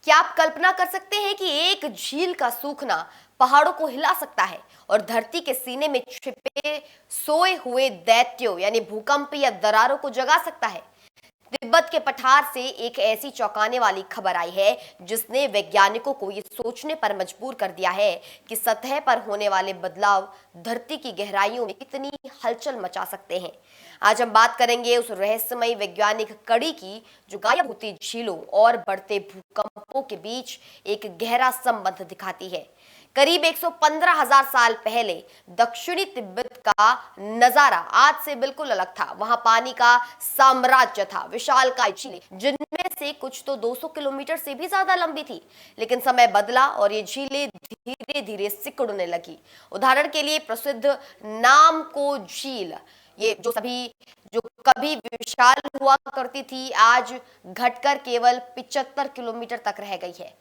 क्या आप कल्पना कर सकते हैं कि एक झील का सूखना पहाड़ों को हिला सकता है और धरती के सीने में छिपे सोए हुए दैत्यों यानी भूकंप या दरारों को जगा सकता है। तिब्बत के पठार से एक ऐसी चौंकाने वाली खबर आई है जिसने वैज्ञानिकों को ये सोचने पर मजबूर कर दिया है कि सतह पर होने वाले बदलाव धरती की गहराइयों में कितनी हलचल मचा सकते हैं। आज हम बात करेंगे उस रहस्यमयी वैज्ञानिक कड़ी की जो गायब होती झीलों और बढ़ते भूकंपों के बीच एक गहरा संबंध दिखाती है। करीब 115,000 साल पहले दक्षिणी तिब्बत का नजारा आज से बिल्कुल अलग था। वहां पानी का साम्राज्य था, विशालकाय झीलें जिनमें से कुछ तो 200 किलोमीटर से भी ज्यादा लंबी थी। लेकिन समय बदला और ये झीलें धीरे धीरे सिकुड़ने लगी। उदाहरण के लिए प्रसिद्ध नामको झील, ये जो कभी विशाल हुआ करती थी, आज घटकर केवल 75 किलोमीटर तक रह गई है।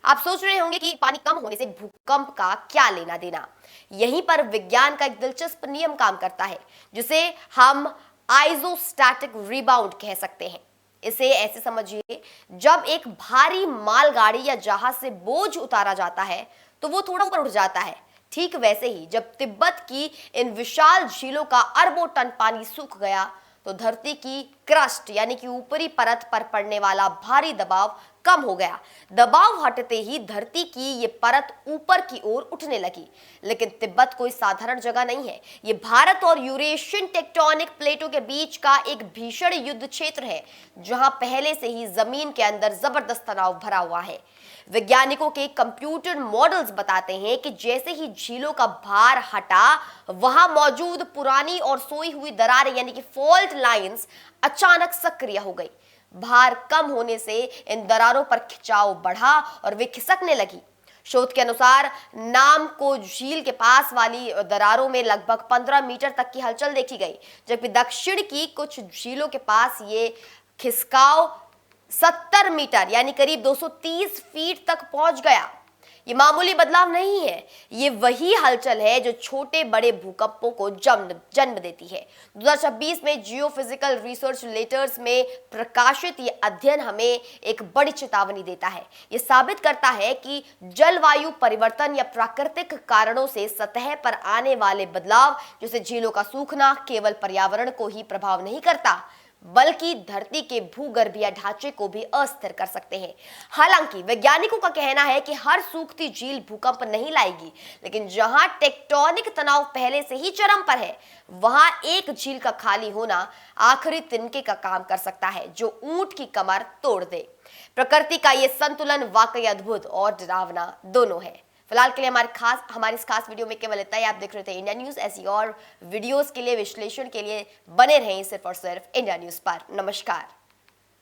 आप सोच रहे होंगे कि पानी कम होने से भूकंप का क्या लेना देना। यहीं पर विज्ञान का एक दिलचस्प नियम काम करता है जिसे हम आइसोस्टैटिक रिबाउंड कह सकते हैं। इसे ऐसे समझिए, जब एक भारी मालगाड़ी या जहाज से बोझ उतारा जाता है तो वो थोड़ा ऊपर उठ जाता है। ठीक वैसे ही जब तिब्बत की इन विशाल झीलों का अरबों टन पानी सूख गया तो धरती की क्रस्ट यानी कि ऊपरी परत पर पड़ने वाला भारी दबाव कम हो गया। दबाव हटते ही धरती की ये परत ऊपर की ओर उठने लगी। लेकिन तिब्बत कोई साधारण जगह नहीं है। ये भारत और यूरेशियन टेक्टोनिक प्लेटों के बीच का एक भीषण युद्ध क्षेत्र है जहां पहले से ही जमीन के अंदर जबरदस्त तनाव भरा हुआ है। वैज्ञानिकों के कंप्यूटर मॉडल्स बताते हैं कि जैसे ही झीलों का भार हटा, वहां मौजूद पुरानी और सोई हुई दरारें यानी कि फॉल्ट लाइंस अचानक सक्रिय हो गई। भार कम होने से इन दरारों पर खिंचाव बढ़ा और वे खिसकने लगी। शोध के अनुसार नामको झील के पास वाली दरारों में लगभग 15 मीटर तक की हलचल देखी गई, जबकि दक्षिण की कुछ झीलों के पास ये खिसकाव 70 मीटर यानी करीब 230 फीट तक पहुंच गया। ये बदलाव नहीं है, ये वही हलचल है जो छोटे बड़े भूकंपों को जन्म देती है। 2026 में जियोफिजिकल रिसर्च लेटर्स में प्रकाशित ये अध्ययन हमें एक बड़ी चेतावनी देता है। ये साबित करता है कि जलवायु परिवर्तन या प्राकृतिक कारणों से सतह पर आने वाले बदलाव जैसे झीलों का सूखना केवल पर्यावरण को ही प्रभाव नहीं करता बल्कि धरती के भूगर्भीय ढांचे को भी अस्थिर कर सकते हैं। हालांकि वैज्ञानिकों का कहना है कि हर सूखती झील भूकंप नहीं लाएगी, लेकिन जहां टेक्टोनिक तनाव पहले से ही चरम पर है, वहां एक झील का खाली होना आखिरी तिनके का काम कर सकता है जो ऊंट की कमर तोड़ दे। प्रकृति का यह संतुलन वाकई अद्भुत और डरावना दोनों है। फिलहाल के लिए हमारी इस खास वीडियो में केवल इतना ही। आप देख रहे थे इंडिया न्यूज। ऐसी और वीडियोस के लिए, विश्लेषण के लिए बने रहें सिर्फ और सिर्फ इंडिया न्यूज पर। नमस्कार।